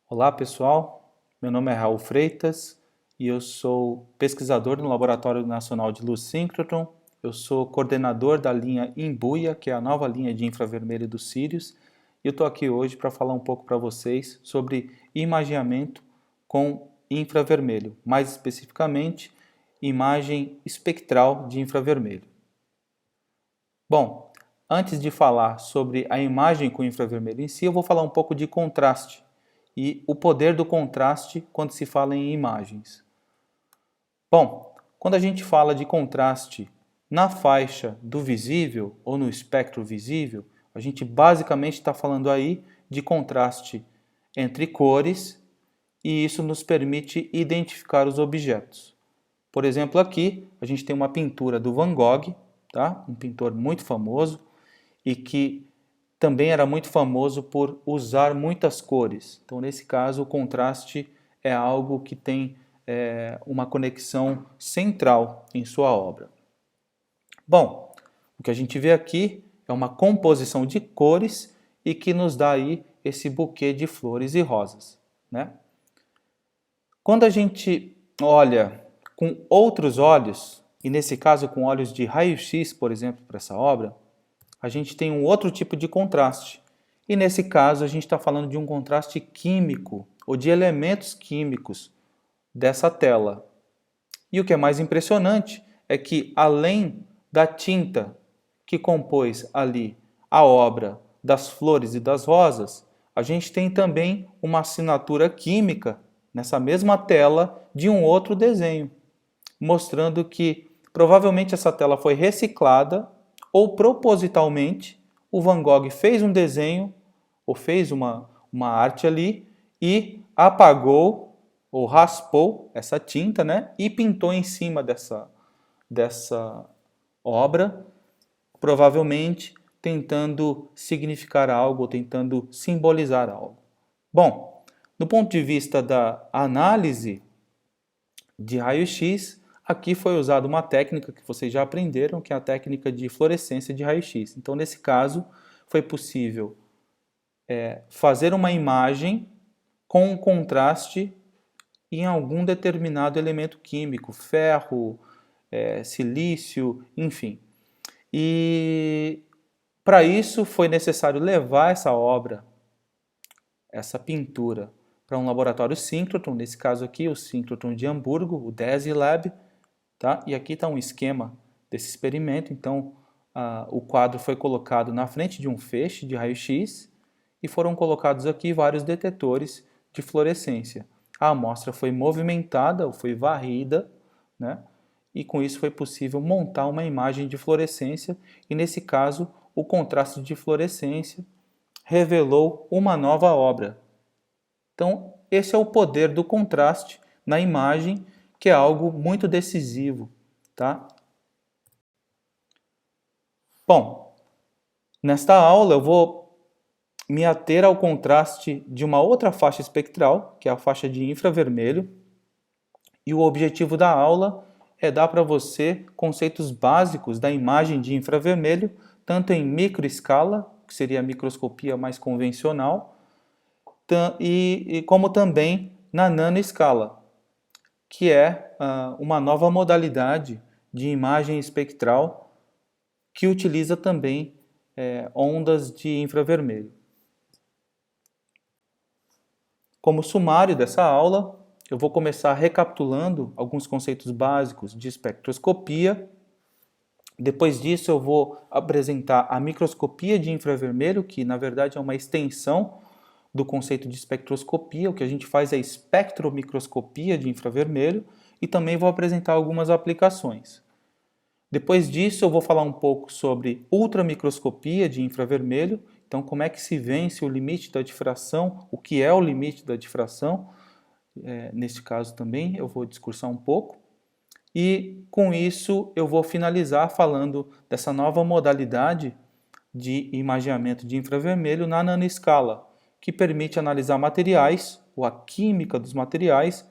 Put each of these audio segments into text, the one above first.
Olá pessoal, meu nome é Raul Freitas e eu sou pesquisador no Laboratório Nacional de Luz Síncrotron. Eu sou coordenador da linha Imbuia, que é a nova linha de infravermelho do Sirius, e eu estou aqui hoje para falar um pouco para vocês sobre imageamento com infravermelho, mais especificamente imagem espectral de infravermelho. Bom, antes de falar sobre a imagem com infravermelho em si, eu vou falar um pouco de contraste e o poder do contraste quando se fala em imagens. Bom, quando a gente fala de contraste na faixa do visível ou no espectro visível, a gente basicamente está falando aí de contraste entre cores e isso nos permite identificar os objetos. Por exemplo, aqui a gente tem uma pintura do Van Gogh, tá? Um pintor muito famoso e que também era muito famoso por usar muitas cores. Então, nesse caso, o contraste é algo que tem uma conexão central em sua obra. Bom, o que a gente vê aqui é uma composição de cores e que nos dá aí esse buquê de flores e rosas, né? Quando a gente olha com outros olhos, e nesse caso com olhos de raio-x, por exemplo, para essa obra, a gente tem um outro tipo de contraste. E nesse caso a gente está falando de um contraste químico, ou de elementos químicos dessa tela. E o que é mais impressionante é que além da tinta que compôs ali a obra das flores e das rosas, a gente tem também uma assinatura química nessa mesma tela de um outro desenho, mostrando que provavelmente essa tela foi reciclada ou propositalmente o Van Gogh fez um desenho ou fez uma arte ali e apagou ou raspou essa tinta, né? E pintou em cima dessa obra, provavelmente tentando significar algo, ou tentando simbolizar algo. Bom, do ponto de vista da análise de raio-x, aqui foi usada uma técnica que vocês já aprenderam, que é a técnica de fluorescência de raio-x. Então, nesse caso, foi possível fazer uma imagem com um contraste em algum determinado elemento químico, ferro, silício, enfim. E para isso foi necessário levar essa obra, essa pintura, para um laboratório síncrotron, nesse caso aqui o síncrotron de Hamburgo, o DESI Lab, tá? E aqui está um esquema desse experimento. Então, o quadro foi colocado na frente de um feixe de raio-x e foram colocados aqui vários detetores de fluorescência. A amostra foi movimentada, ou foi varrida, né? E com isso foi possível montar uma imagem de fluorescência e, nesse caso, o contraste de fluorescência revelou uma nova obra. Então, esse é o poder do contraste na imagem, que é algo muito decisivo, tá? Bom, nesta aula eu vou me ater ao contraste de uma outra faixa espectral, que é a faixa de infravermelho, e o objetivo da aula é dar para você conceitos básicos da imagem de infravermelho, tanto em microescala, que seria a microscopia mais convencional, e como também na nanoescala, que é uma nova modalidade de imagem espectral que utiliza também ondas de infravermelho. Como sumário dessa aula, eu vou começar recapitulando alguns conceitos básicos de espectroscopia. Depois disso, eu vou apresentar a microscopia de infravermelho, que na verdade é uma extensão do conceito de espectroscopia. O que a gente faz é espectromicroscopia de infravermelho e também vou apresentar algumas aplicações. Depois disso, eu vou falar um pouco sobre ultramicroscopia de infravermelho. Então, como é que se vence o limite da difração, o que é o limite da difração. Neste caso também eu vou discursar um pouco. E com isso eu vou finalizar falando dessa nova modalidade de imageamento de infravermelho na nanoescala, que permite analisar materiais, ou a química dos materiais,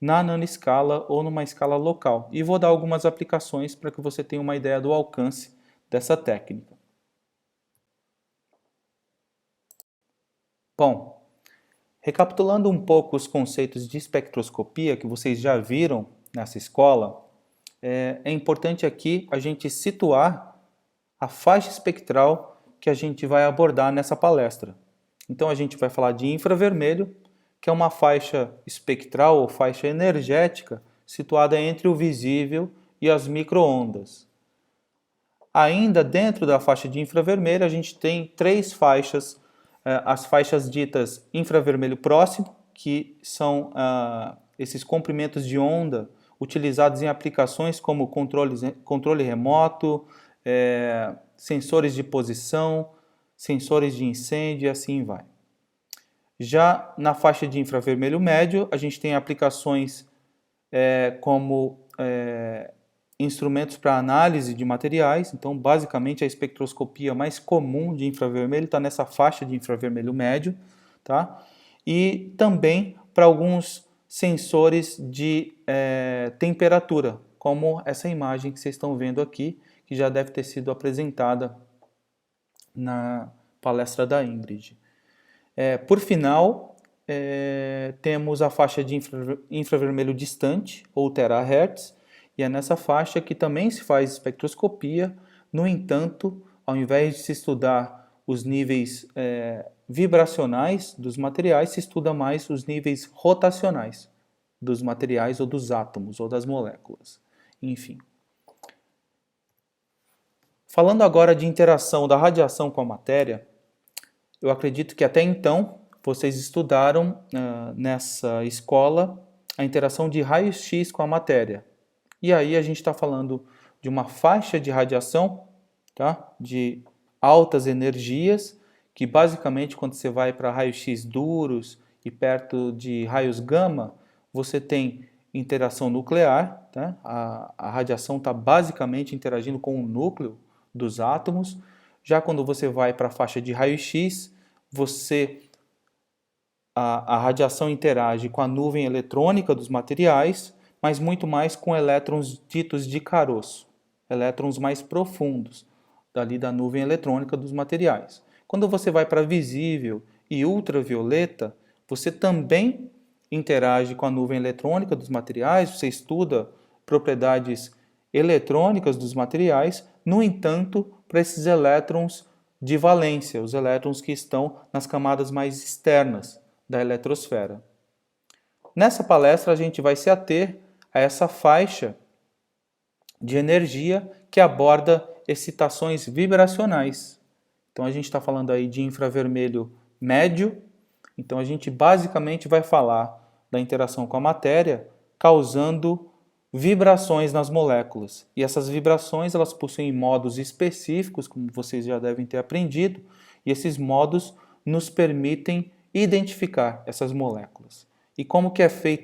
na nanoescala ou numa escala local. E vou dar algumas aplicações para que você tenha uma ideia do alcance dessa técnica. Bom, Recapitulando um pouco os conceitos de espectroscopia que vocês já viram nessa escola, é importante aqui a gente situar a faixa espectral que a gente vai abordar nessa palestra. Então a gente vai falar de infravermelho, que é uma faixa espectral ou faixa energética situada entre o visível e as microondas. Ainda dentro da faixa de infravermelho, a gente tem três faixas, as faixas ditas infravermelho próximo, que são esses comprimentos de onda utilizados em aplicações como controle remoto, sensores de posição, sensores de incêndio e assim vai. Já na faixa de infravermelho médio, a gente tem aplicações como instrumentos para análise de materiais. Então, basicamente, a espectroscopia mais comum de infravermelho está nessa faixa de infravermelho médio, tá? E também para alguns sensores de temperatura, como essa imagem que vocês estão vendo aqui, que já deve ter sido apresentada na palestra da Ingrid. Por final, temos a faixa de infravermelho distante, ou terahertz, e é nessa faixa que também se faz espectroscopia. No entanto, ao invés de se estudar os níveis vibracionais dos materiais, se estuda mais os níveis rotacionais dos materiais ou dos átomos ou das moléculas. Enfim. Falando agora de interação da radiação com a matéria, eu acredito que até então vocês estudaram nessa escola a interação de raio-x com a matéria. E aí a gente está falando de uma faixa de radiação, tá? De altas energias, que basicamente quando você vai para raios-x duros e perto de raios gama, você tem interação nuclear, tá? A radiação está basicamente interagindo com o núcleo dos átomos. Já quando você vai para a faixa de raio-x, a radiação interage com a nuvem eletrônica dos materiais, mas muito mais com elétrons ditos de caroço, elétrons mais profundos, dali da nuvem eletrônica dos materiais. Quando você vai para visível e ultravioleta, você também interage com a nuvem eletrônica dos materiais, você estuda propriedades eletrônicas dos materiais, no entanto, para esses elétrons de valência, os elétrons que estão nas camadas mais externas da eletrosfera. Nessa palestra a gente vai se ater a essa faixa de energia que aborda excitações vibracionais. Então a gente está falando aí de infravermelho médio, então a gente basicamente vai falar da interação com a matéria causando vibrações nas moléculas. E essas vibrações elas possuem modos específicos, como vocês já devem ter aprendido, e esses modos nos permitem identificar essas moléculas. E como que é feito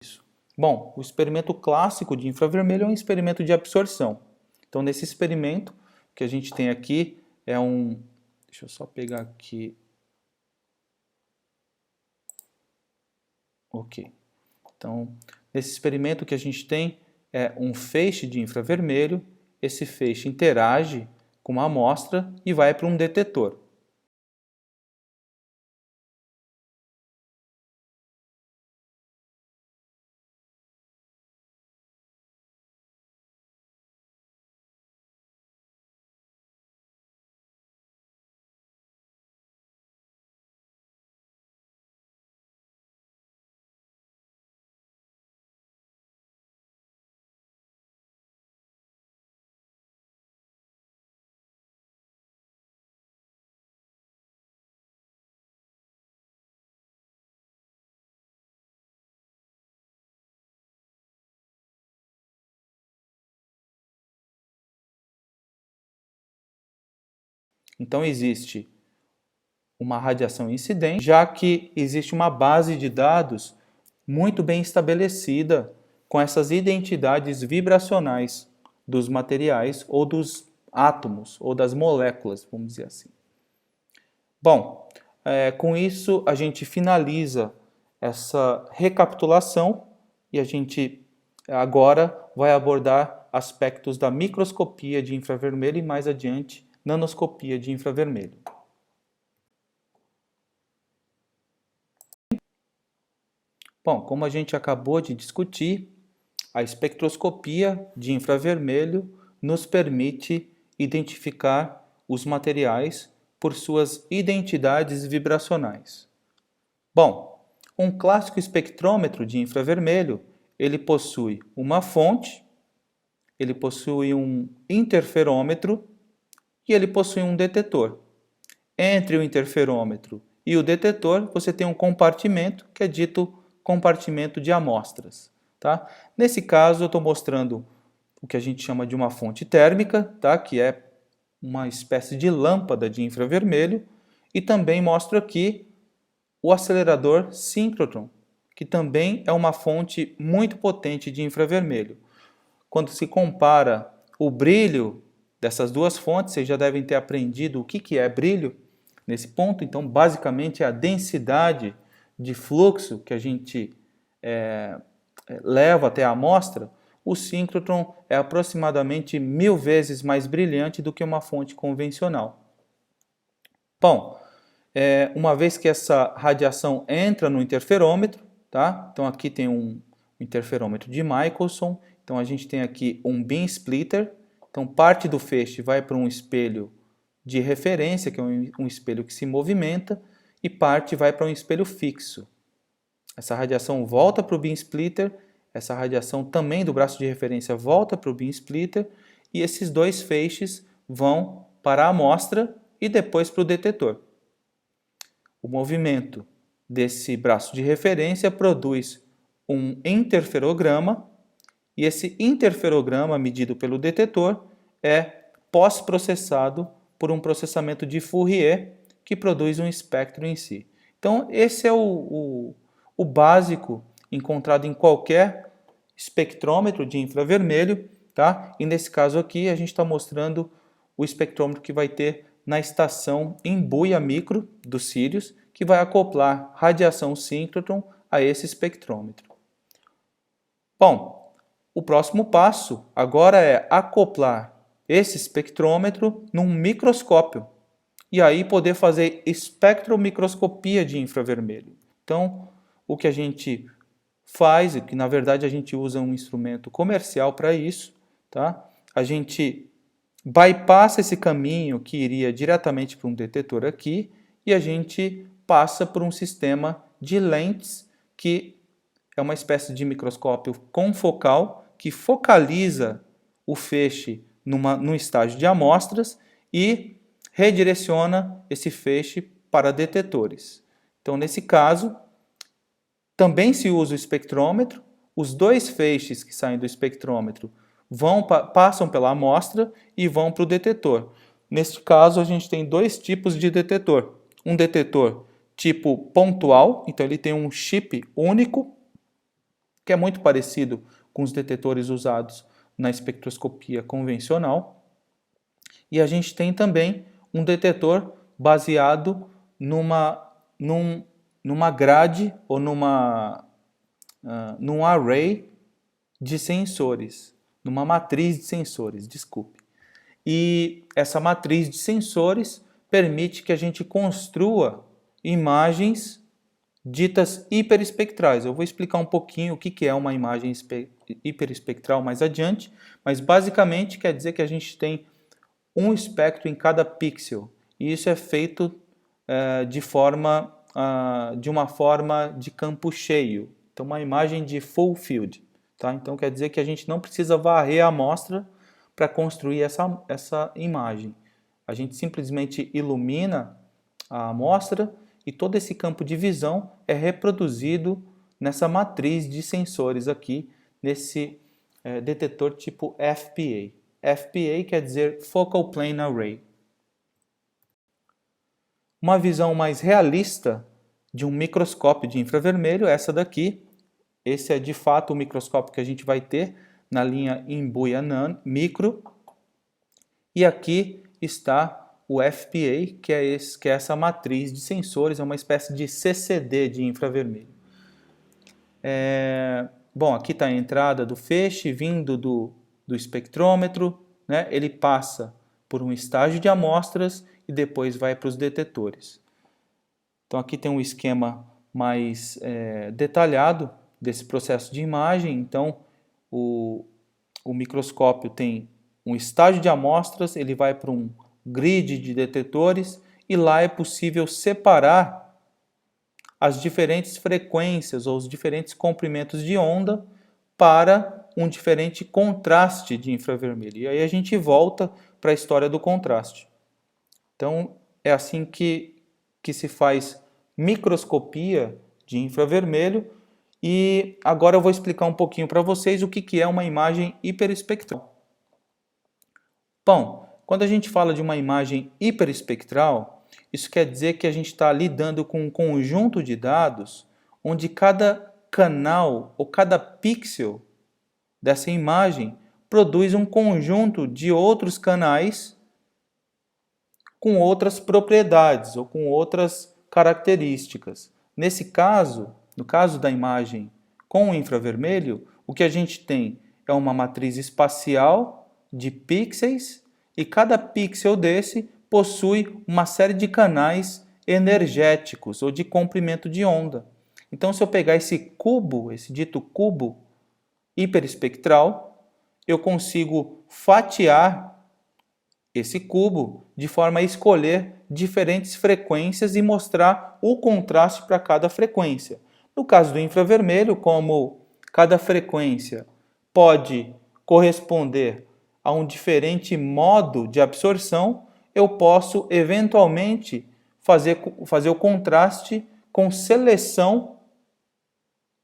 isso? Bom, o experimento clássico de infravermelho é um experimento de absorção. Então, nesse experimento que a gente tem aqui é um... Deixa eu só pegar aqui. Ok. Então, nesse experimento que a gente tem é um feixe de infravermelho. Esse feixe interage com uma amostra e vai para um detetor. Então existe uma radiação incidente, já que existe uma base de dados muito bem estabelecida com essas identidades vibracionais dos materiais ou dos átomos ou das moléculas, vamos dizer assim. Bom, com isso a gente finaliza essa recapitulação e a gente agora vai abordar aspectos da microscopia de infravermelho e mais adiante nanoscopia de infravermelho. Bom, como a gente acabou de discutir, a espectroscopia de infravermelho nos permite identificar os materiais por suas identidades vibracionais. Bom, um clássico espectrômetro de infravermelho, ele possui uma fonte, ele possui um interferômetro e ele possui um detetor. Entre o interferômetro e o detetor, você tem um compartimento que é dito compartimento de amostras. Tá? Nesse caso, eu estou mostrando o que a gente chama de uma fonte térmica, tá? Que é uma espécie de lâmpada de infravermelho, e também mostro aqui o acelerador síncrotron, que também é uma fonte muito potente de infravermelho. Quando se compara o brilho dessas duas fontes, vocês já devem ter aprendido o que é brilho nesse ponto. Então, basicamente, é a densidade de fluxo que a gente leva até a amostra. O síncrotron é aproximadamente 1000 vezes mais brilhante do que uma fonte convencional. Bom, uma vez que essa radiação entra no interferômetro, tá? Então aqui tem um interferômetro de Michelson, então a gente tem aqui um beam splitter, então parte do feixe vai para um espelho de referência, que é um espelho que se movimenta, e parte vai para um espelho fixo. Essa radiação volta para o beam splitter, essa radiação também do braço de referência volta para o beam splitter, e esses dois feixes vão para a amostra e depois para o detetor. O movimento desse braço de referência produz um interferograma, e esse interferograma medido pelo detetor é pós-processado por um processamento de Fourier, que produz um espectro em si. Então, esse é o básico encontrado em qualquer espectrômetro de infravermelho, tá? E nesse caso aqui a gente está mostrando o espectrômetro que vai ter na estação Imbuia Micro do Sirius, que vai acoplar radiação síncrotron a esse espectrômetro. Bom, o próximo passo agora é acoplar esse espectrômetro num microscópio e aí poder fazer espectromicroscopia de infravermelho. Então, o que a gente faz, e que na verdade a gente usa um instrumento comercial para isso, tá? A gente bypassa esse caminho que iria diretamente para um detetor aqui e a gente passa por um sistema de lentes que é uma espécie de microscópio confocal que focaliza o feixe num estágio de amostras e redireciona esse feixe para detetores. Então, nesse caso, também se usa o espectrômetro, os dois feixes que saem do espectrômetro passam pela amostra e vão para o detetor. Neste caso, a gente tem dois tipos de detetor. Um detetor tipo pontual, então ele tem um chip único, que é muito parecido com os detetores usados na espectroscopia convencional. E a gente tem também um detetor baseado numa grade ou num array de sensores, numa matriz de sensores, desculpe. E essa matriz de sensores permite que a gente construa imagens ditas hiperespectrais. Eu vou explicar um pouquinho o que é uma imagem hiperespectral mais adiante, mas basicamente quer dizer que a gente tem um espectro em cada pixel, e isso é feito de uma forma de campo cheio, então uma imagem de full field. Tá? Então quer dizer que a gente não precisa varrer a amostra para construir essa imagem. A gente simplesmente ilumina a amostra e todo esse campo de visão é reproduzido nessa matriz de sensores aqui, nesse detetor tipo FPA. FPA quer dizer Focal Plane Array. Uma visão mais realista de um microscópio de infravermelho, essa daqui. Esse é de fato o microscópio que a gente vai ter na linha Imbuia Micro. E aqui está o FPA, que é essa matriz de sensores, é uma espécie de CCD de infravermelho. Bom, aqui está a entrada do feixe vindo do espectrômetro, né? Ele passa por um estágio de amostras e depois vai para os detetores. Então aqui tem um esquema mais detalhado desse processo de imagem. Então o microscópio tem um estágio de amostras, ele vai para um grid de detetores e lá é possível separar as diferentes frequências ou os diferentes comprimentos de onda para um diferente contraste de infravermelho. E aí a gente volta para a história do contraste. Então é assim que se faz microscopia de infravermelho. E agora eu vou explicar um pouquinho para vocês o que é uma imagem hiperespectral. Bom, quando a gente fala de uma imagem hiperespectral, isso quer dizer que a gente está lidando com um conjunto de dados onde cada canal ou cada pixel dessa imagem produz um conjunto de outros canais com outras propriedades ou com outras características. Nesse caso, no caso da imagem com o infravermelho, o que a gente tem é uma matriz espacial de pixels e cada pixel desse possui uma série de canais energéticos ou de comprimento de onda. Então, se eu pegar esse cubo, esse dito cubo hiperespectral, eu consigo fatiar esse cubo de forma a escolher diferentes frequências e mostrar o contraste para cada frequência. No caso do infravermelho, como cada frequência pode corresponder a um diferente modo de absorção, eu posso eventualmente fazer o contraste com seleção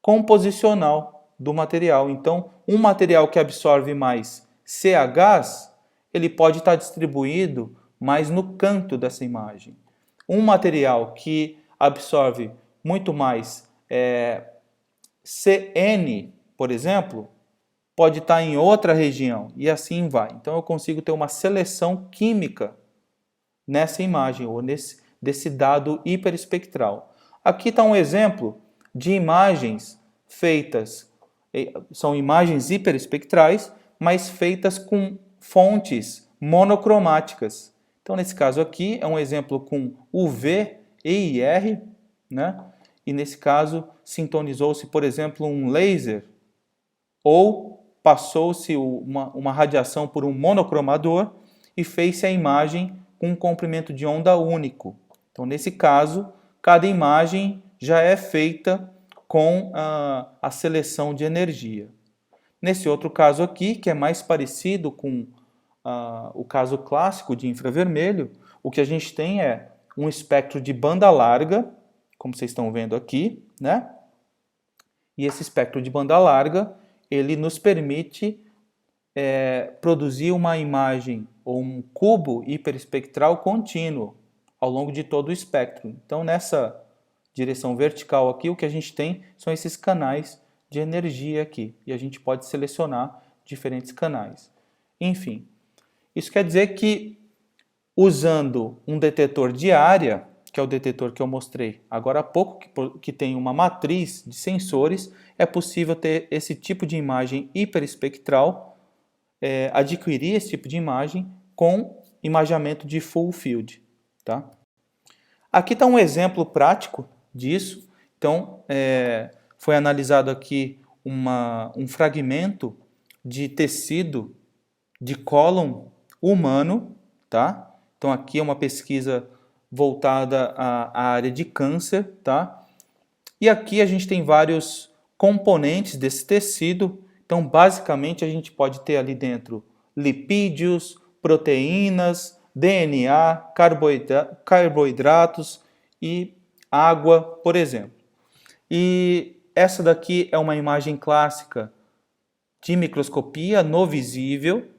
composicional do material. Então, um material que absorve mais CHs, ele pode estar distribuído mais no canto dessa imagem. Um material que absorve muito mais CN, por exemplo, pode estar em outra região e assim vai. Então eu consigo ter uma seleção química nessa imagem ou desse dado hiperespectral. Aqui está um exemplo de imagens feitas, são imagens hiperespectrais, mas feitas com fontes monocromáticas. Então nesse caso aqui é um exemplo com UV e IR, né? E nesse caso sintonizou-se, por exemplo, um laser ou passou-se uma radiação por um monocromador e fez-se a imagem com um comprimento de onda único. Então, nesse caso, cada imagem já é feita com a seleção de energia. Nesse outro caso aqui, que é mais parecido com o caso clássico de infravermelho, o que a gente tem é um espectro de banda larga, como vocês estão vendo aqui, né? E esse espectro de banda larga ele nos permite produzir uma imagem ou um cubo hiperespectral contínuo ao longo de todo o espectro. Então, nessa direção vertical aqui, o que a gente tem são esses canais de energia aqui. E a gente pode selecionar diferentes canais. Enfim, isso quer dizer que usando um detetor de área, que é o detetor que eu mostrei agora há pouco, que tem uma matriz de sensores, é possível ter esse tipo de imagem hiperespectral, adquirir esse tipo de imagem com imageamento de full field. Tá? Aqui está um exemplo prático disso. Então, foi analisado aqui um fragmento de tecido de cólon humano. Tá? Então, aqui é uma pesquisa voltada à área de câncer. Tá? E aqui a gente tem vários componentes desse tecido. Então, basicamente, a gente pode ter ali dentro lipídios, proteínas, DNA, carboidratos e água, por exemplo. E essa daqui é uma imagem clássica de microscopia no visível.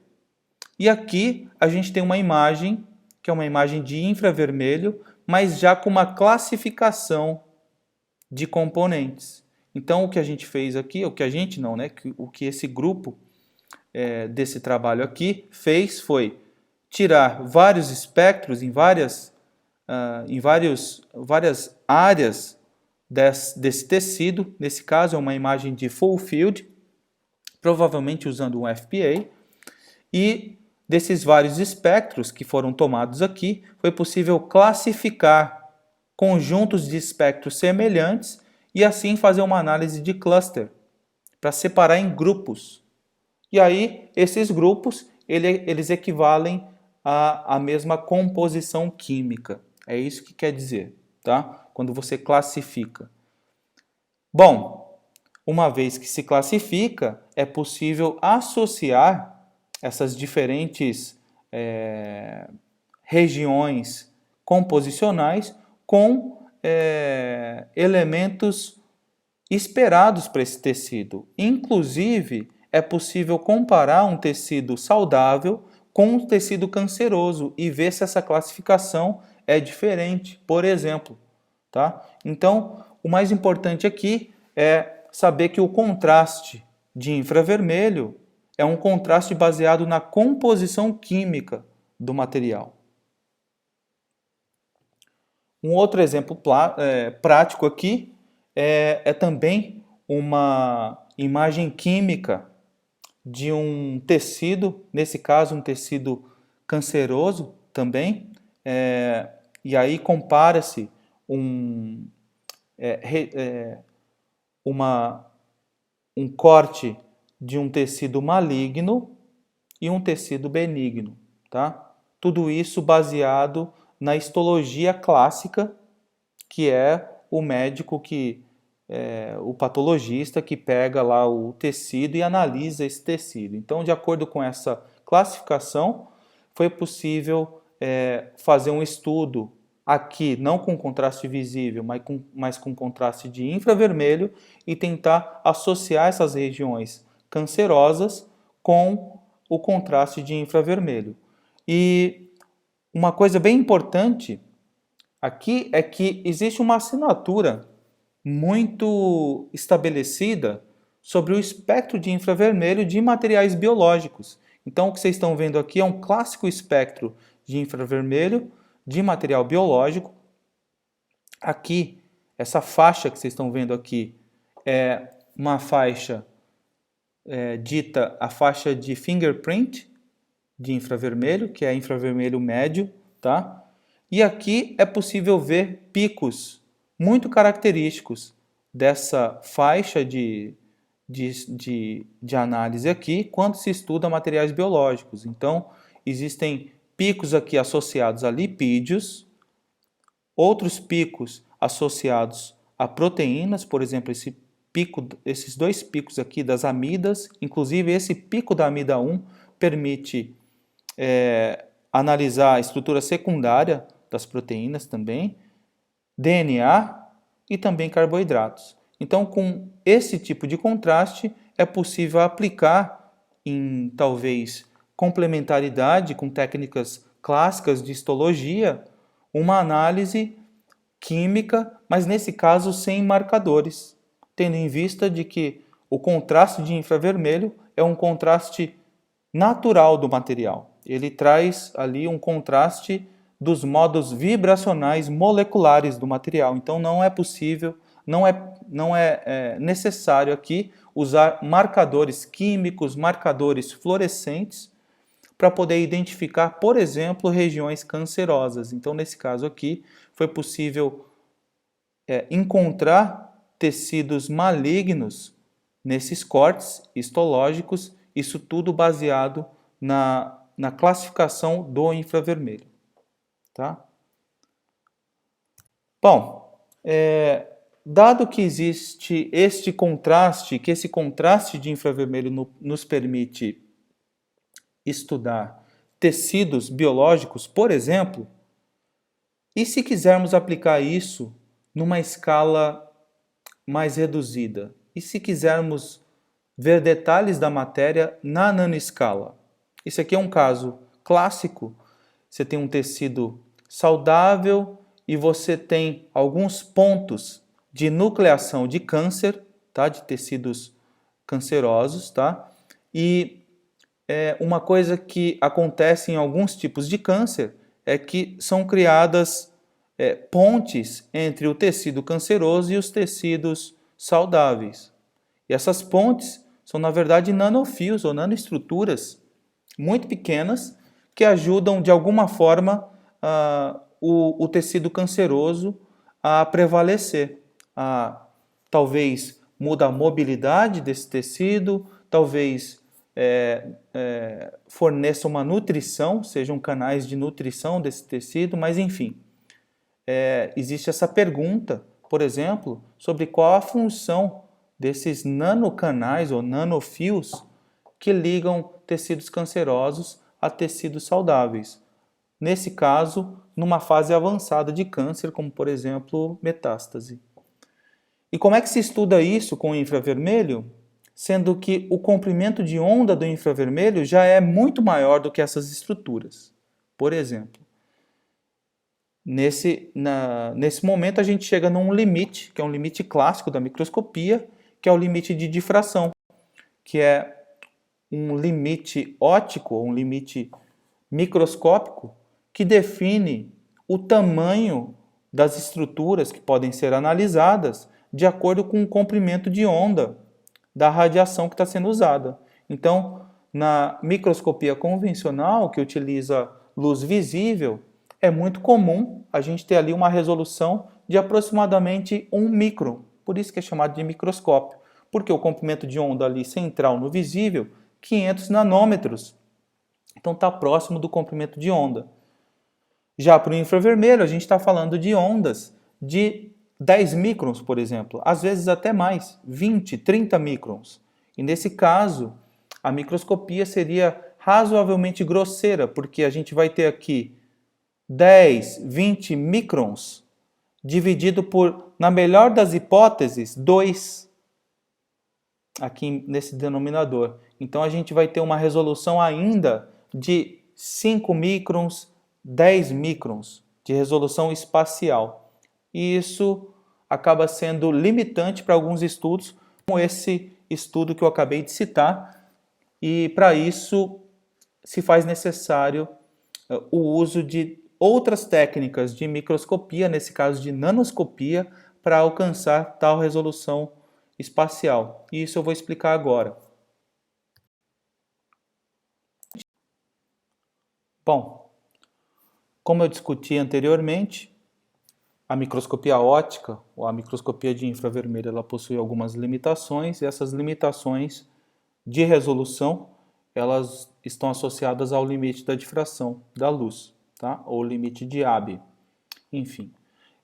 E aqui a gente tem uma imagem, que é uma imagem de infravermelho, mas já com uma classificação de componentes. Então, o que a gente fez aqui, o que a gente não, né? O que esse grupo desse trabalho aqui fez foi tirar vários espectros em várias áreas desse tecido. Nesse caso, é uma imagem de full field, provavelmente usando um FPA, e desses vários espectros que foram tomados aqui, foi possível classificar conjuntos de espectros semelhantes e assim fazer uma análise de cluster para separar em grupos. E aí, esses grupos, eles equivalem à mesma composição química. É isso que quer dizer, tá? Quando você classifica. Bom, uma vez que se classifica, é possível associar essas diferentes regiões composicionais com elementos esperados para esse tecido. Inclusive, é possível comparar um tecido saudável com um tecido canceroso e ver se essa classificação é diferente, por exemplo. Tá? Então, o mais importante aqui é saber que o contraste de infravermelho é um contraste baseado na composição química do material. Um outro exemplo prático aqui é também uma imagem química de um tecido, nesse caso um tecido canceroso também, e aí compara-se um corte de um tecido maligno e um tecido benigno, tá? Tudo isso baseado na histologia clássica, que é o médico o patologista que pega lá o tecido e analisa esse tecido. Então, de acordo com essa classificação, foi possível fazer um estudo aqui, não com contraste visível, mas com contraste de infravermelho e tentar associar essas regiões cancerosas com o contraste de infravermelho. E uma coisa bem importante aqui é que existe uma assinatura muito estabelecida sobre o espectro de infravermelho de materiais biológicos. Então, o que vocês estão vendo aqui é um clássico espectro de infravermelho de material biológico. Aqui, essa faixa que vocês estão vendo aqui é uma faixa dita a faixa de fingerprint de infravermelho, que é infravermelho médio, tá? E aqui é possível ver picos muito característicos dessa faixa de análise aqui quando se estuda materiais biológicos. Então, existem picos aqui associados a lipídios, outros picos associados a proteínas, por exemplo, esses dois picos aqui das amidas, inclusive esse pico da amida 1 permite analisar a estrutura secundária das proteínas também, DNA e também carboidratos. Então, com esse tipo de contraste, é possível aplicar em, talvez, complementaridade com técnicas clássicas de histologia, uma análise química, mas nesse caso sem marcadores, tendo em vista de que o contraste de infravermelho é um contraste natural do material. Ele traz ali um contraste dos modos vibracionais moleculares do material. Então não é possível, não é necessário aqui usar marcadores químicos, marcadores fluorescentes para poder identificar, por exemplo, regiões cancerosas. Então, nesse caso aqui, foi possível encontrar tecidos malignos nesses cortes histológicos, isso tudo baseado na classificação do infravermelho. Tá? Bom, dado que existe este contraste, que esse contraste de infravermelho nos permite estudar tecidos biológicos, por exemplo, e se quisermos aplicar isso numa escala mais reduzida? E se quisermos ver detalhes da matéria na nanoescala? Isso aqui é um caso clássico. Você tem um tecido saudável e você tem alguns pontos de nucleação de câncer, tá? De tecidos cancerosos, tá? E uma coisa que acontece em alguns tipos de câncer é que são criadas pontes entre o tecido canceroso e os tecidos saudáveis. E essas pontes são, na verdade, nanofios ou nanoestruturas muito pequenas que ajudam, de alguma forma, o tecido canceroso a prevalecer. Talvez muda a mobilidade desse tecido, talvez forneça uma nutrição, sejam canais de nutrição desse tecido, mas enfim. Existe essa pergunta, por exemplo, sobre qual a função desses nanocanais ou nanofios que ligam tecidos cancerosos a tecidos saudáveis. Nesse caso, numa fase avançada de câncer, como por exemplo, metástase. E como é que se estuda isso com o infravermelho? Sendo que o comprimento de onda do infravermelho já é muito maior do que essas estruturas. Por exemplo, nesse momento a gente chega num limite, que é um limite clássico da microscopia, que é o limite de difração, que é um limite óptico, um limite microscópico, que define o tamanho das estruturas que podem ser analisadas de acordo com o comprimento de onda da radiação que está sendo usada. Então, na microscopia convencional, que utiliza luz visível, é muito comum a gente ter ali uma resolução de aproximadamente 1 micron. Por isso que é chamado de microscópio, porque o comprimento de onda ali central no visível, 500 nanômetros. Então está próximo do comprimento de onda. Já para o infravermelho, a gente está falando de ondas de 10 microns, por exemplo, às vezes até mais, 20, 30 microns. E nesse caso, a microscopia seria razoavelmente grosseira, porque a gente vai ter aqui 10, 20 microns dividido por, na melhor das hipóteses, 2 aqui nesse denominador. Então a gente vai ter uma resolução ainda de 5 microns, 10 microns de resolução espacial. E isso acaba sendo limitante para alguns estudos, como esse estudo que eu acabei de citar, e para isso se faz necessário o uso de outras técnicas de microscopia, nesse caso de nanoscopia, para alcançar tal resolução espacial. E isso eu vou explicar agora. Bom, como eu discuti anteriormente, a microscopia óptica, ou a microscopia de infravermelho, ela possui algumas limitações, e essas limitações de resolução, elas estão associadas ao limite da difração da luz, tá? Ou limite de Abbe. Enfim,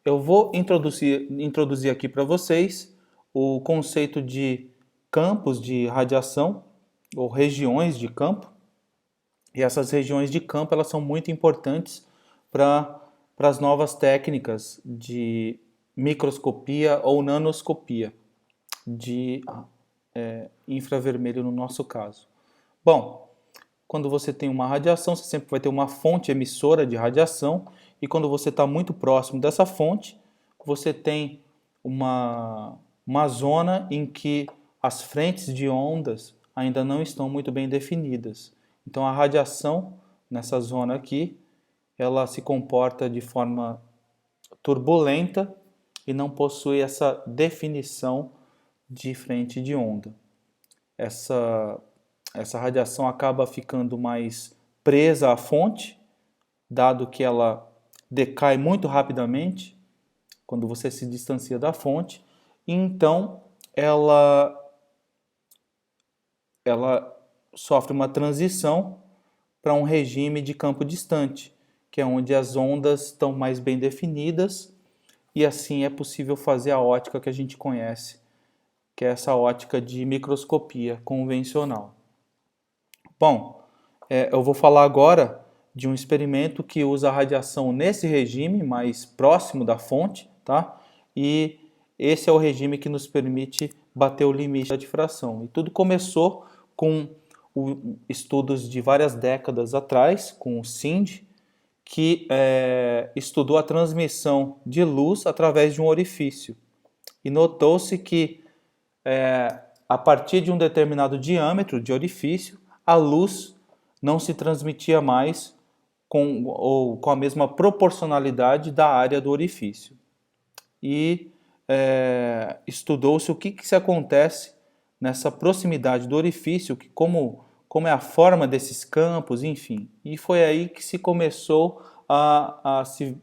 eu vou introduzir aqui para vocês o conceito de campos de radiação, ou regiões de campo. E essas regiões de campo, elas são muito importantes para as novas técnicas de microscopia ou nanoscopia de infravermelho no nosso caso. Bom, quando você tem uma radiação, você sempre vai ter uma fonte emissora de radiação, e quando você está muito próximo dessa fonte, você tem uma zona em que as frentes de ondas ainda não estão muito bem definidas. Então a radiação nessa zona aqui, ela se comporta de forma turbulenta e não possui essa definição de frente de onda. Essa radiação acaba ficando mais presa à fonte, dado que ela decai muito rapidamente quando você se distancia da fonte, e então ela sofre uma transição para um regime de campo distante, que é onde as ondas estão mais bem definidas, e assim é possível fazer a ótica que a gente conhece, que é essa ótica de microscopia convencional. Bom, eu vou falar agora de um experimento que usa a radiação nesse regime mais próximo da fonte, tá? E esse é o regime que nos permite bater o limite da difração. E tudo começou com estudos de várias décadas atrás, com o SIND, que estudou a transmissão de luz através de um orifício. E notou-se que a partir de um determinado diâmetro de orifício, a luz não se transmitia mais com a mesma proporcionalidade da área do orifício. E estudou-se o que se acontece nessa proximidade do orifício, como é a forma desses campos, enfim. E foi aí que se começou a se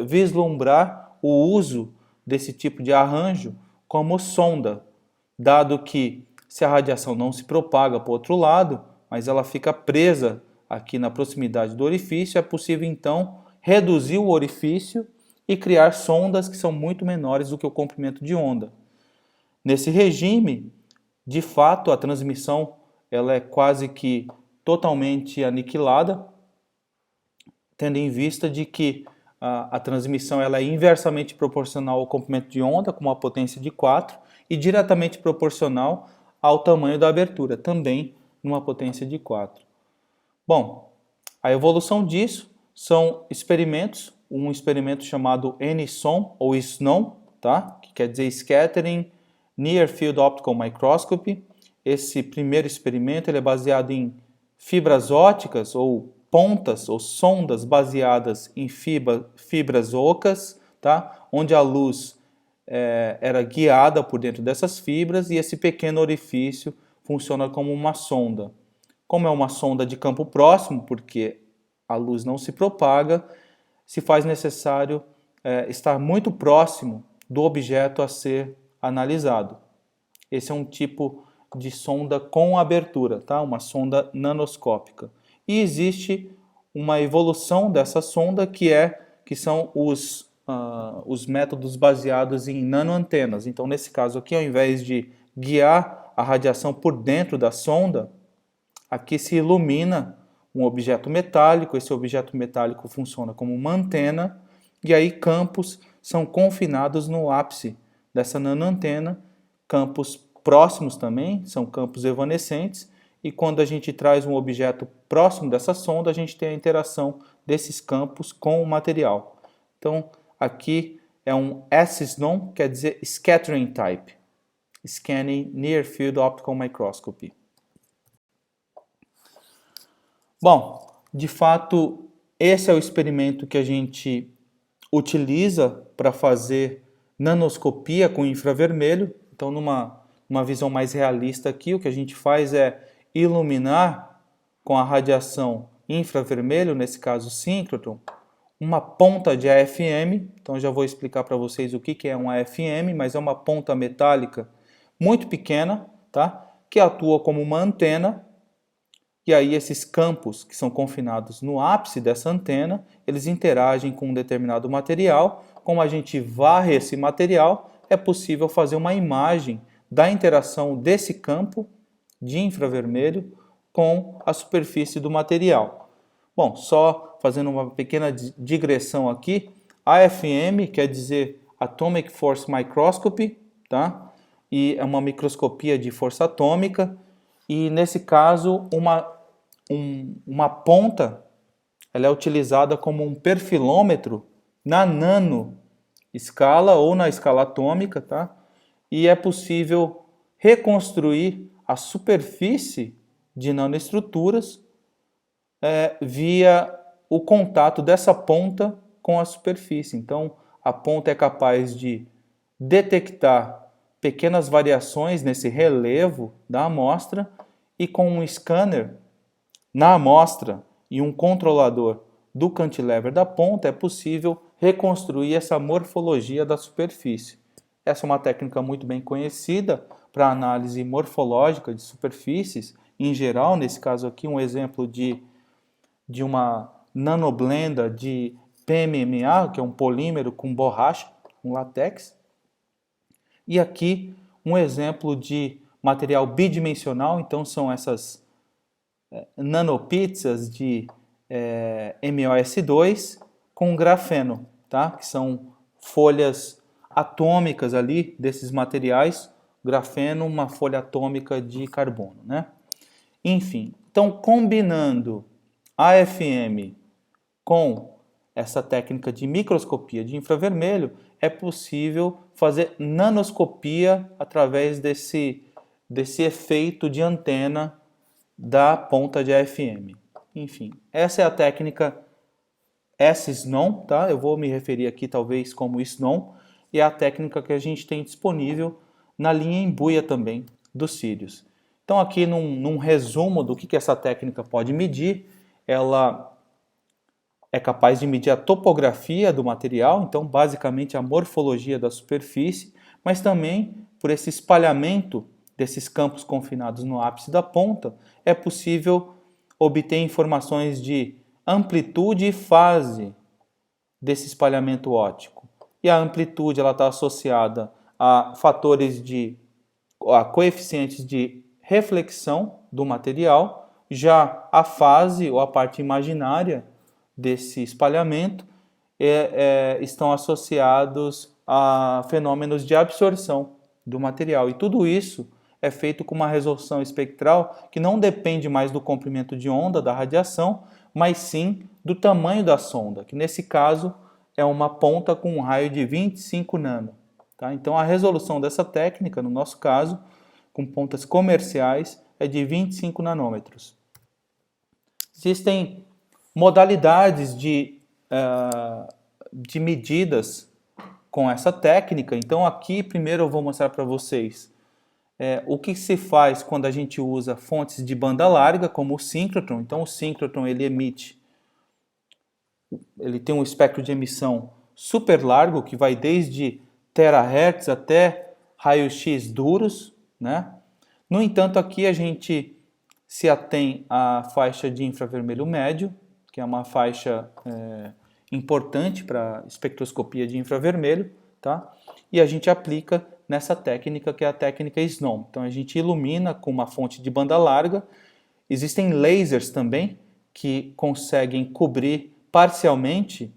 vislumbrar o uso desse tipo de arranjo como sonda, dado que se a radiação não se propaga para o outro lado, mas ela fica presa aqui na proximidade do orifício, é possível então reduzir o orifício e criar sondas que são muito menores do que o comprimento de onda. Nesse regime, de fato, a transmissão ela é quase que totalmente aniquilada, tendo em vista de que a transmissão ela é inversamente proporcional ao comprimento de onda, com uma potência de 4, e diretamente proporcional ao tamanho da abertura, também numa potência de 4. Bom, a evolução disso são experimentos, um experimento chamado NSOM, ou SNOM, tá? Que quer dizer Scattering Near Field Optical Microscopy. Esse primeiro experimento ele é baseado em fibras ópticas, ou pontas, ou sondas baseadas em fibras ocas, tá? Onde a luz era guiada por dentro dessas fibras e esse pequeno orifício funciona como uma sonda. Como é uma sonda de campo próximo, porque a luz não se propaga, se faz necessário estar muito próximo do objeto a ser analisado. Esse é um tipo de sonda com abertura, tá? Uma sonda nanoscópica. E existe uma evolução dessa sonda que são os métodos baseados em nanoantenas. Então, nesse caso aqui, ao invés de guiar a radiação por dentro da sonda, aqui se ilumina um objeto metálico, esse objeto metálico funciona como uma antena, e aí campos são confinados no ápice dessa nanoantena, campos próximos também, são campos evanescentes, e quando a gente traz um objeto próximo dessa sonda, a gente tem a interação desses campos com o material. Então, aqui é um SNOM, quer dizer Scattering Type, Scanning Near Field Optical Microscopy. Bom, de fato, esse é o experimento que a gente utiliza para fazer nanoscopia com infravermelho. Então, numa visão mais realista aqui, o que a gente faz é iluminar com a radiação infravermelho, nesse caso síncrotron, uma ponta de AFM. Então, já vou explicar para vocês o que é um AFM, mas é uma ponta metálica muito pequena, tá? Que atua como uma antena. E aí esses campos que são confinados no ápice dessa antena, eles interagem com um determinado material. Como a gente varre esse material, é possível fazer uma imagem da interação desse campo de infravermelho com a superfície do material. Bom, só fazendo uma pequena digressão aqui, AFM quer dizer Atomic Force Microscopy, tá? E é uma microscopia de força atômica, e nesse caso uma ponta ela é utilizada como um perfilômetro na nano escala ou na escala atômica, tá? E é possível reconstruir a superfície de nanoestruturas via o contato dessa ponta com a superfície. Então, a ponta é capaz de detectar pequenas variações nesse relevo da amostra e com um scanner na amostra e um controlador do cantilever da ponta é possível reconstruir essa morfologia da superfície. Essa é uma técnica muito bem conhecida para análise morfológica de superfícies. Em geral, nesse caso aqui, um exemplo de uma nanoblenda de PMMA, que é um polímero com borracha, um látex. E aqui um exemplo de material bidimensional, então são essas nanopizzas de MOS2 com grafeno, tá? Que são folhas atômicas ali desses materiais, grafeno, uma folha atômica de carbono, né? Enfim, então combinando AFM com essa técnica de microscopia de infravermelho, é possível fazer nanoscopia através desse efeito de antena da ponta de AFM. Enfim, essa é a técnica S-SNON, tá? Eu vou me referir aqui talvez como SNON, e é a técnica que a gente tem disponível na linha embuia também dos Sirius. Então aqui num resumo do que essa técnica pode medir, ela é capaz de medir a topografia do material, então basicamente a morfologia da superfície, mas também por esse espalhamento desses campos confinados no ápice da ponta, é possível obter informações de amplitude e fase desse espalhamento óptico. E a amplitude está associada a fatores a coeficientes de reflexão do material, já a fase ou a parte imaginária desse espalhamento estão associados a fenômenos de absorção do material. E tudo isso é feito com uma resolução espectral que não depende mais do comprimento de onda da radiação, mas sim do tamanho da sonda, que nesse caso é uma ponta com um raio de 25 nano. Tá? Então a resolução dessa técnica, no nosso caso, com pontas comerciais, é de 25 nanômetros. Existem modalidades de medidas com essa técnica. Então aqui primeiro eu vou mostrar para vocês o que se faz quando a gente usa fontes de banda larga, como o síncrotron. Então o síncrotron ele tem um espectro de emissão super largo, que vai desde terahertz até raios-x duros, né? No entanto, aqui a gente se atém à faixa de infravermelho médio, que é uma faixa importante para espectroscopia de infravermelho, tá? E a gente aplica nessa técnica que é a técnica SNOM. Então a gente ilumina com uma fonte de banda larga. Existem lasers também que conseguem cobrir parcialmente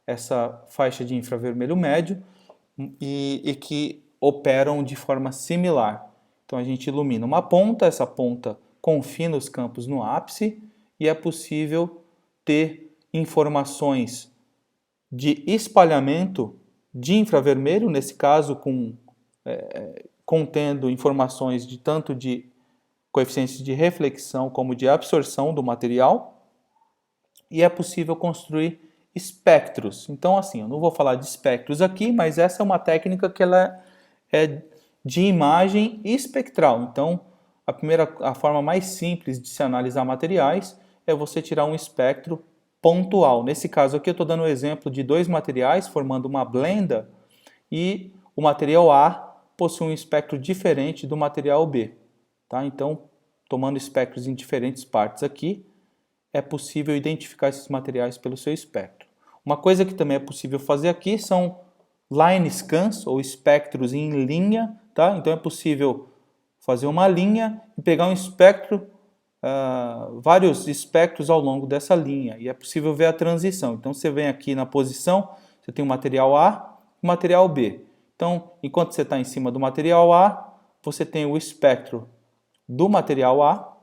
essa faixa de infravermelho médio e que operam de forma similar. Então a gente ilumina uma ponta, essa ponta confina os campos no ápice e é possível ter informações de espalhamento de infravermelho, nesse caso contendo informações de tanto de coeficientes de reflexão como de absorção do material, e é possível construir espectros. Então assim, eu não vou falar de espectros aqui, mas essa é uma técnica que ela é de imagem espectral. Então a forma mais simples de se analisar materiais é você tirar um espectro pontual. Nesse caso aqui eu estou dando o exemplo de dois materiais formando uma blenda e o material A possui um espectro diferente do material B. Tá? Então, tomando espectros em diferentes partes aqui, é possível identificar esses materiais pelo seu espectro. Uma coisa que também é possível fazer aqui são line scans ou espectros em linha. Tá? Então é possível fazer uma linha e pegar um espectro, vários espectros ao longo dessa linha, e é possível ver a transição. Então você vem aqui na posição, você tem o material A e o material B. Então, enquanto você está em cima do material A, você tem o espectro do material A,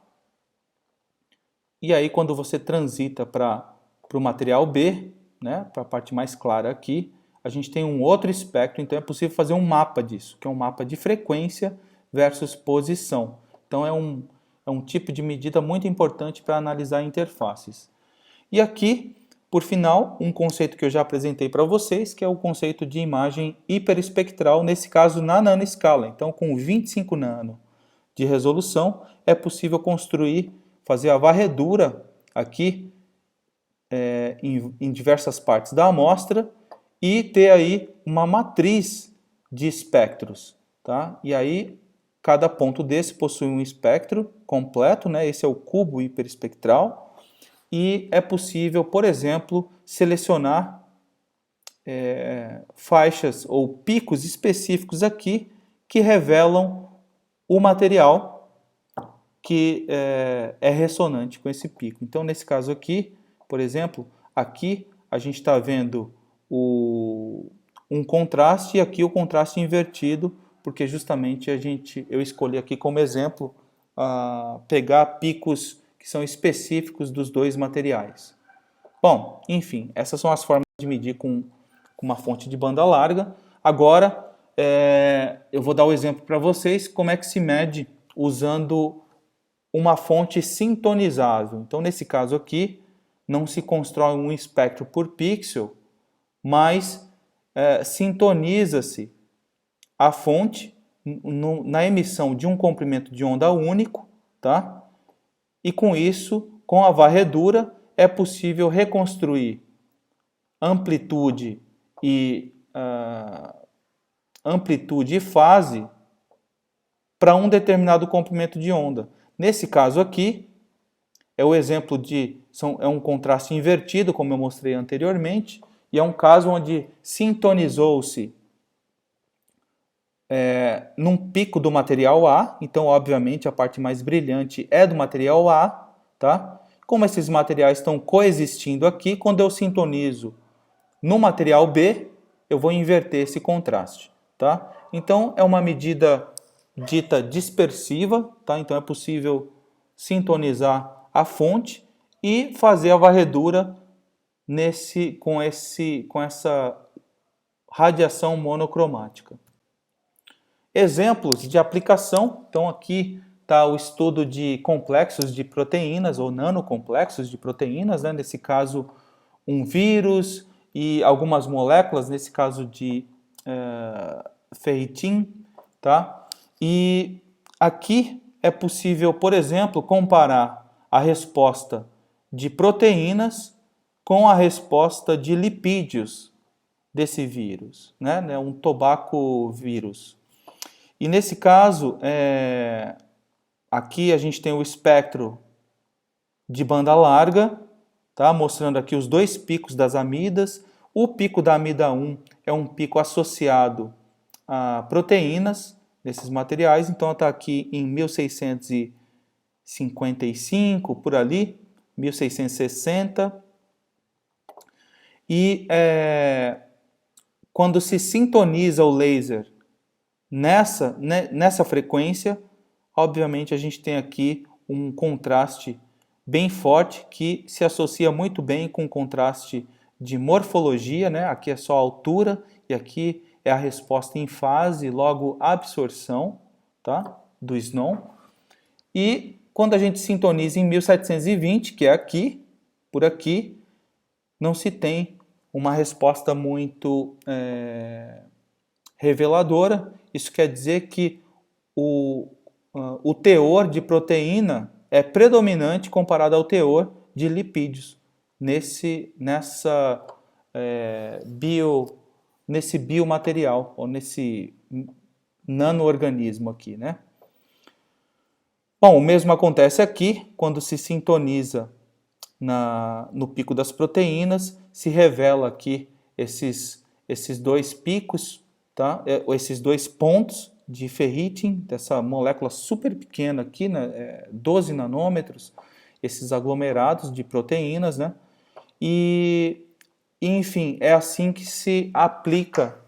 e aí quando você transita para o material B, né, para a parte mais clara aqui, a gente tem um outro espectro, então é possível fazer um mapa disso, que é um mapa de frequência versus posição. Então é um tipo de medida muito importante para analisar interfaces. E aqui, por final, um conceito que eu já apresentei para vocês, que é o conceito de imagem hiperespectral, nesse caso na nanoescala. Então com 25 nano de resolução, é possível fazer a varredura aqui em diversas partes da amostra e ter aí uma matriz de espectros. Tá? E aí cada ponto desse possui um espectro completo, né? Esse é o cubo hiperespectral, e é possível, por exemplo, selecionar faixas ou picos específicos aqui que revelam o material que é ressonante com esse pico. Então, nesse caso aqui, por exemplo, aqui a gente está vendo um contraste e aqui o contraste invertido, porque justamente eu escolhi aqui como exemplo pegar picos que são específicos dos dois materiais. Bom, Bom, enfim, essas são as formas de medir com uma fonte de banda larga. Agora, eu vou dar o exemplo para vocês como é que se mede usando uma fonte sintonizável. Então, nesse caso aqui, não se constrói um espectro por pixel, mas sintoniza-se a fonte na emissão de um comprimento de onda único, tá? E com isso, com a varredura, é possível reconstruir amplitude e fase para um determinado comprimento de onda. Nesse caso aqui, é o exemplo é um contraste invertido, como eu mostrei anteriormente, e é um caso onde sintonizou-se num pico do material A, então obviamente a parte mais brilhante é do material A, tá? Como esses materiais estão coexistindo aqui, quando eu sintonizo no material B, eu vou inverter esse contraste, tá? Então é uma medida dita dispersiva, tá? Então é possível sintonizar a fonte e fazer a varredura com essa radiação monocromática. Exemplos de aplicação, então aqui está o estudo de complexos de proteínas ou nanocomplexos de proteínas, né? Nesse caso um vírus e algumas moléculas, nesse caso de ferritin, tá? E aqui é possível, por exemplo, comparar a resposta de proteínas com a resposta de lipídios desse vírus, né? Um tobacovírus. E nesse caso, aqui a gente tem o espectro de banda larga, tá? Mostrando aqui os dois picos das amidas. O pico da amida 1 é um pico associado a proteínas desses materiais, então está aqui em 1655, por ali, 1660. E quando se sintoniza o laser nessa frequência, obviamente a gente tem aqui um contraste bem forte que se associa muito bem com o contraste de morfologia, né? Aqui é só a altura e aqui é a resposta em fase, logo absorção, tá? Do Snow. E quando a gente sintoniza em 1720, que é aqui, por aqui, não se tem uma resposta muito reveladora. Isso quer dizer que o teor de proteína é predominante comparado ao teor de lipídios nesse biomaterial, ou nesse nanoorganismo aqui, né? Bom, o mesmo acontece aqui, quando se sintoniza no pico das proteínas, se revela aqui esses dois picos, tá? Esses dois pontos de ferritin, dessa molécula super pequena aqui, né? 12 nanômetros, esses aglomerados de proteínas, né? E, enfim, é assim que se aplica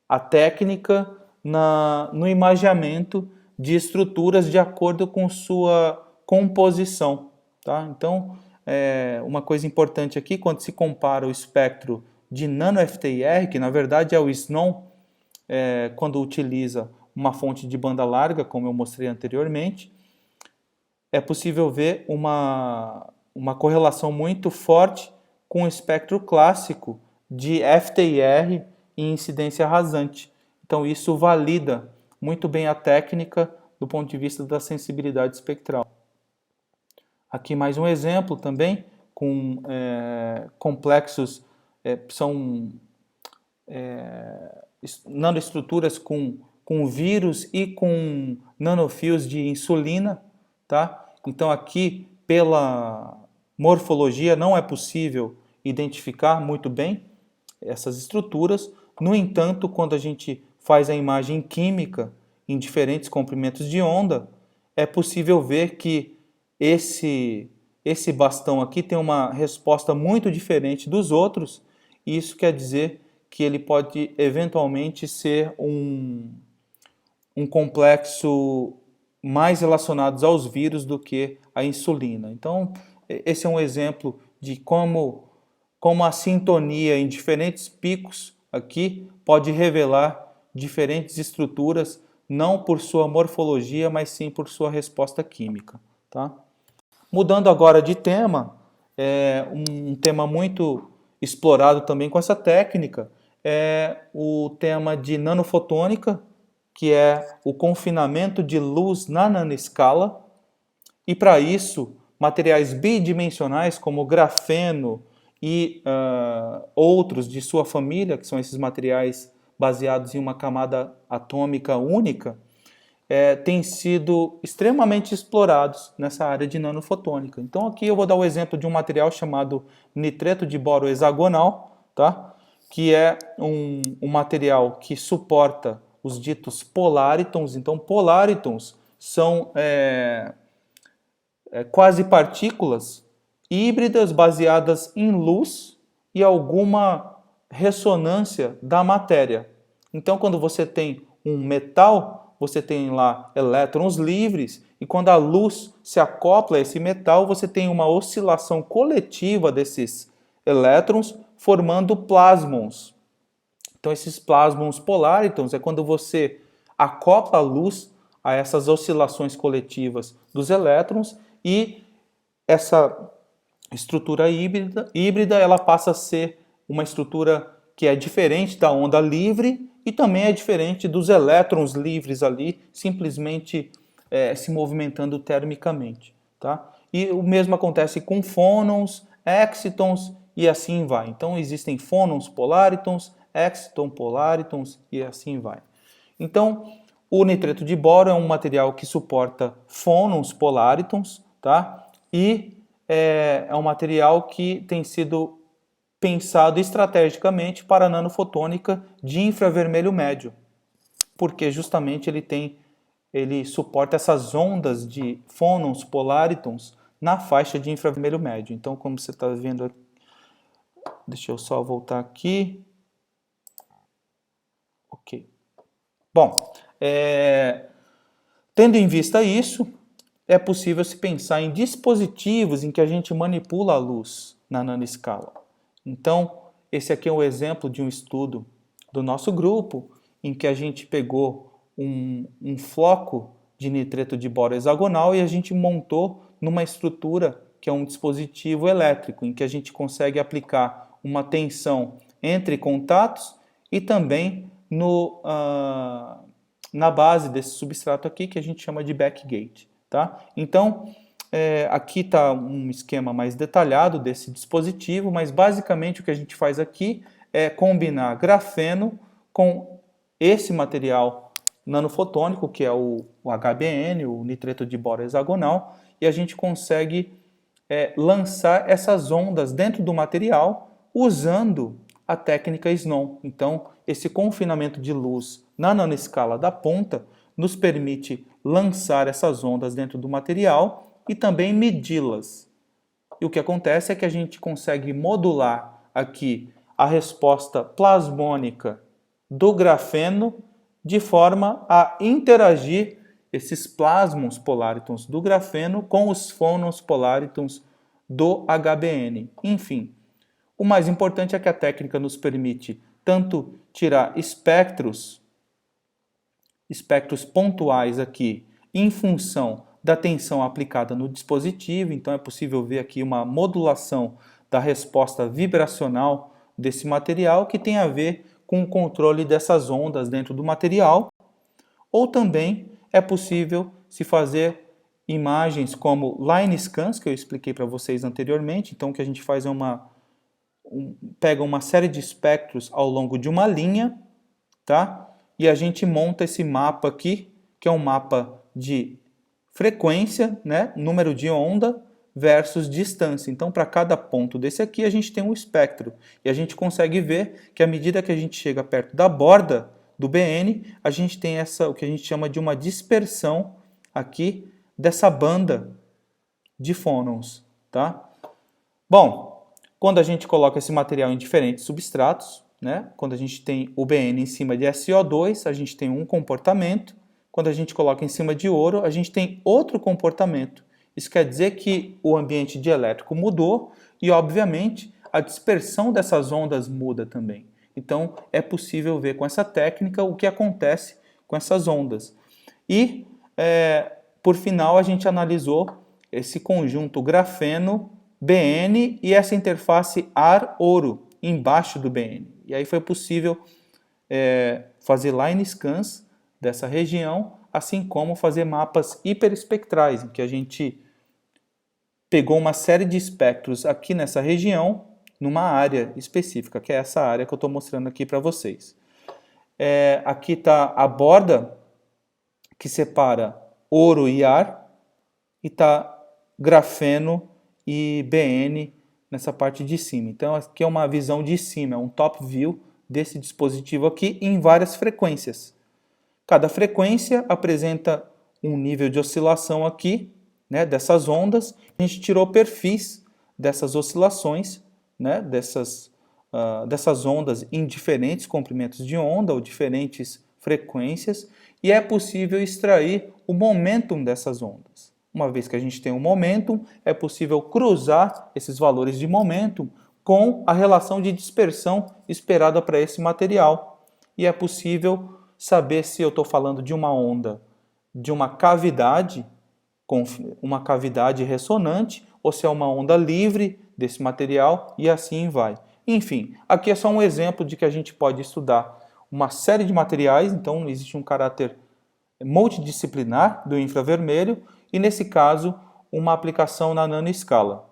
a técnica no imageamento de estruturas de acordo com sua composição, tá? Então, uma coisa importante aqui, quando se compara o espectro de nano-FTIR, que na verdade é o Snow, quando utiliza uma fonte de banda larga, como eu mostrei anteriormente, é possível ver uma correlação muito forte com o espectro clássico de FTIR e incidência rasante. Então isso valida muito bem a técnica do ponto de vista da sensibilidade espectral. Aqui mais um exemplo também com complexos, são nanoestruturas com vírus e com nanofios de insulina, tá? Então aqui, pela morfologia, não é possível identificar muito bem essas estruturas. No entanto, quando a gente faz a imagem química em diferentes comprimentos de onda, é possível ver que esse bastão aqui tem uma resposta muito diferente dos outros, e isso quer dizer que ele pode eventualmente ser um complexo mais relacionado aos vírus do que à insulina. Então, esse é um exemplo de como como a sintonia em diferentes picos aqui pode revelar diferentes estruturas, não por sua morfologia, mas sim por sua resposta química. Tá? Mudando agora de tema, um tema muito explorado também com essa técnica é o tema de nanofotônica, que é o confinamento de luz na nanoscala. E para isso, materiais bidimensionais como grafeno e outros de sua família, que são esses materiais baseados em uma camada atômica única, têm sido extremamente explorados nessa área de nanofotônica. Então aqui eu vou dar o exemplo de um material chamado nitreto de boro hexagonal, tá? Que é um material que suporta os ditos polaritons. Então polaritons são quase partículas híbridas baseadas em luz e alguma ressonância da matéria. Então quando você tem um metal, você tem lá elétrons livres, e quando a luz se acopla a esse metal, você tem uma oscilação coletiva desses elétrons, formando plasmons. Então esses plasmons polaritons é quando você acopla a luz a essas oscilações coletivas dos elétrons, e essa estrutura híbrida ela passa a ser uma estrutura que é diferente da onda livre e também é diferente dos elétrons livres ali, simplesmente se movimentando termicamente. Tá? E o mesmo acontece com fônons, excitons e assim vai. Então existem fônons polaritons, exciton polaritons e assim vai. Então o nitreto de boro é um material que suporta fônons polaritons, tá? E é um material que tem sido pensado estrategicamente para a nanofotônica de infravermelho médio, porque justamente ele suporta essas ondas de fônons polaritons na faixa de infravermelho médio. Então, como você está vendo aqui, deixa eu só voltar aqui. Ok. Bom, tendo em vista isso, é possível se pensar em dispositivos em que a gente manipula a luz na nanoscala. Então, esse aqui é um exemplo de um estudo do nosso grupo, em que a gente pegou um floco de nitreto de boro hexagonal e a gente montou numa estrutura que é um dispositivo elétrico, em que a gente consegue aplicar uma tensão entre contatos e também na base desse substrato aqui, que a gente chama de backgate. Tá? Então, aqui está um esquema mais detalhado desse dispositivo, mas basicamente o que a gente faz aqui é combinar grafeno com esse material nanofotônico, que é o HBN, o nitreto de boro hexagonal, e a gente consegue lançar essas ondas dentro do material usando a técnica Snow. Então, esse confinamento de luz na nanoscala da ponta nos permite lançar essas ondas dentro do material e também medi-las. E o que acontece é que a gente consegue modular aqui a resposta plasmônica do grafeno de forma a interagir esses plasmons polaritons do grafeno com os fônons polaritons do HBN. Enfim, o mais importante é que a técnica nos permite tanto tirar espectros pontuais aqui em função da tensão aplicada no dispositivo. Então é possível ver aqui uma modulação da resposta vibracional desse material que tem a ver com o controle dessas ondas dentro do material. Ou também é possível se fazer imagens como line scans, que eu expliquei para vocês anteriormente. Então o que a gente faz é pega uma série de espectros ao longo de uma linha, tá? E a gente monta esse mapa aqui, que é um mapa de frequência, né? Número de onda versus distância. Então, para cada ponto desse aqui, a gente tem um espectro. E a gente consegue ver que à medida que a gente chega perto da borda do BN, a gente tem o que a gente chama de uma dispersão aqui dessa banda de fônons, tá? Bom, quando a gente coloca esse material em diferentes substratos, né? Quando a gente tem o BN em cima de SiO2, a gente tem um comportamento. Quando a gente coloca em cima de ouro, a gente tem outro comportamento. Isso quer dizer que o ambiente dielétrico mudou e, obviamente, a dispersão dessas ondas muda também. Então, é possível ver com essa técnica o que acontece com essas ondas. E, por final, a gente analisou esse conjunto grafeno-BN e essa interface ar-ouro embaixo do BN. E aí foi possível fazer line scans dessa região, assim como fazer mapas hiperespectrais, em que a gente pegou uma série de espectros aqui nessa região, numa área específica, que é essa área que eu estou mostrando aqui para vocês. Aqui está a borda que separa ouro e ar, e está grafeno e BN nessa parte de cima. Então aqui é uma visão de cima, é um top view desse dispositivo aqui em várias frequências. Cada frequência apresenta um nível de oscilação aqui, né, dessas ondas. A gente tirou perfis dessas oscilações, né, dessas ondas em diferentes comprimentos de onda ou diferentes frequências, e é possível extrair o momentum dessas ondas. Uma vez que a gente tem um momentum, é possível cruzar esses valores de momentum com a relação de dispersão esperada para esse material. E é possível saber se eu estou falando de uma onda de uma cavidade, com uma cavidade ressonante, ou se é uma onda livre desse material, e assim vai. Enfim, aqui é só um exemplo de que a gente pode estudar uma série de materiais, então existe um caráter multidisciplinar do infravermelho, e nesse caso, uma aplicação na nanoescala.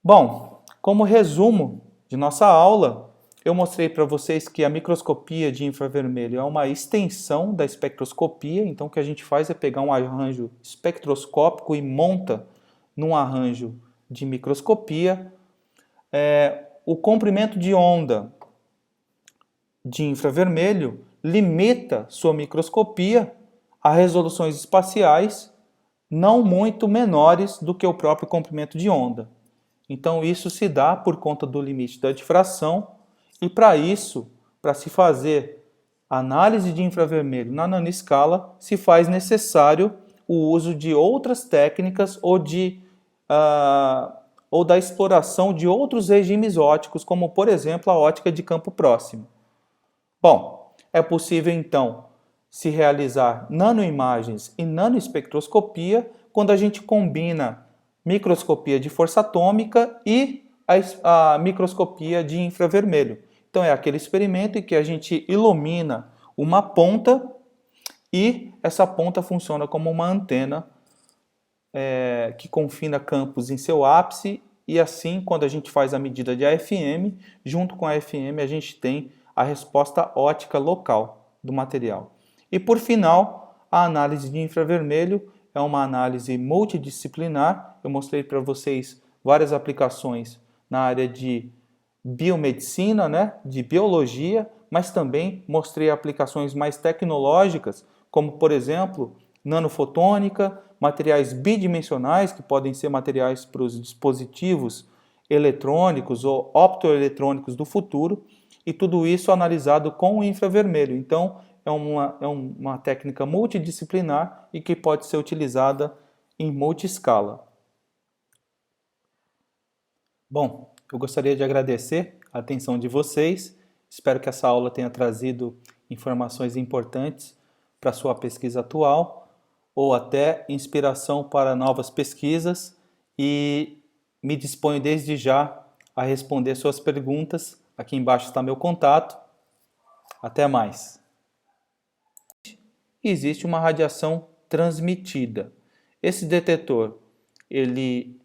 Bom, como resumo de nossa aula, eu mostrei para vocês que a microscopia de infravermelho é uma extensão da espectroscopia. Então, o que a gente faz é pegar um arranjo espectroscópico e monta num arranjo de microscopia. O comprimento de onda de infravermelho limita sua microscopia a resoluções espaciais não muito menores do que o próprio comprimento de onda. Então, isso se dá por conta do limite da difração, e para isso, para se fazer análise de infravermelho na nanoescala, se faz necessário o uso de outras técnicas ou da exploração de outros regimes ópticos, como, por exemplo, a ótica de campo próximo. Bom, é possível, então, se realizar nanoimagens e nanoespectroscopia quando a gente combina microscopia de força atômica e a microscopia de infravermelho. Então, é aquele experimento em que a gente ilumina uma ponta e essa ponta funciona como uma antena que confina campos em seu ápice, e assim, quando a gente faz a medida de AFM, junto com a AFM a gente tem a resposta óptica local do material. E por final, a análise de infravermelho é uma análise multidisciplinar. Eu mostrei para vocês várias aplicações na área de biomedicina, né, de biologia, mas também mostrei aplicações mais tecnológicas, como por exemplo, nanofotônica, materiais bidimensionais, que podem ser materiais para os dispositivos eletrônicos ou optoeletrônicos do futuro, e tudo isso analisado com o infravermelho. Então, é uma técnica multidisciplinar e que pode ser utilizada em multiescala. Bom, eu gostaria de agradecer a atenção de vocês. Espero que essa aula tenha trazido informações importantes para a sua pesquisa atual ou até inspiração para novas pesquisas, e me disponho desde já a responder suas perguntas. Aqui embaixo está meu contato. Até mais. Existe uma radiação transmitida. Esse detetor, ele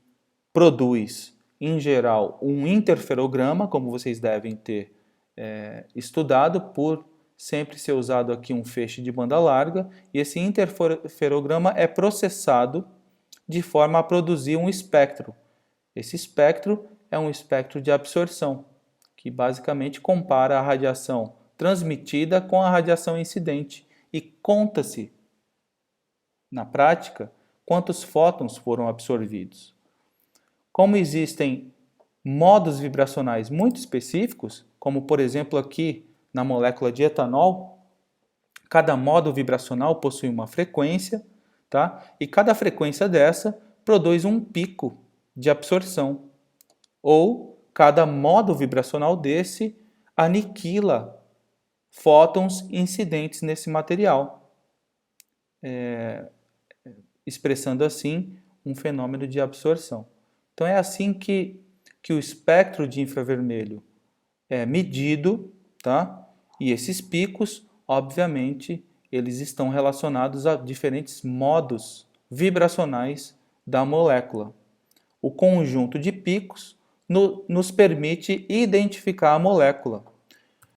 produz, em geral, um interferograma, como vocês devem ter estudado, por sempre ser usado aqui um feixe de banda larga, e esse interferograma é processado de forma a produzir um espectro. Esse espectro é um espectro de absorção, que basicamente compara a radiação transmitida com a radiação incidente, e conta-se, na prática, quantos fótons foram absorvidos. Como existem modos vibracionais muito específicos, como por exemplo aqui na molécula de etanol, cada modo vibracional possui uma frequência, tá? E cada frequência dessa produz um pico de absorção, ou cada modo vibracional desse aniquila fótons incidentes nesse material, expressando assim um fenômeno de absorção. Então é assim que o espectro de infravermelho é medido, tá? E esses picos, obviamente, eles estão relacionados a diferentes modos vibracionais da molécula. O conjunto de picos nos permite identificar a molécula.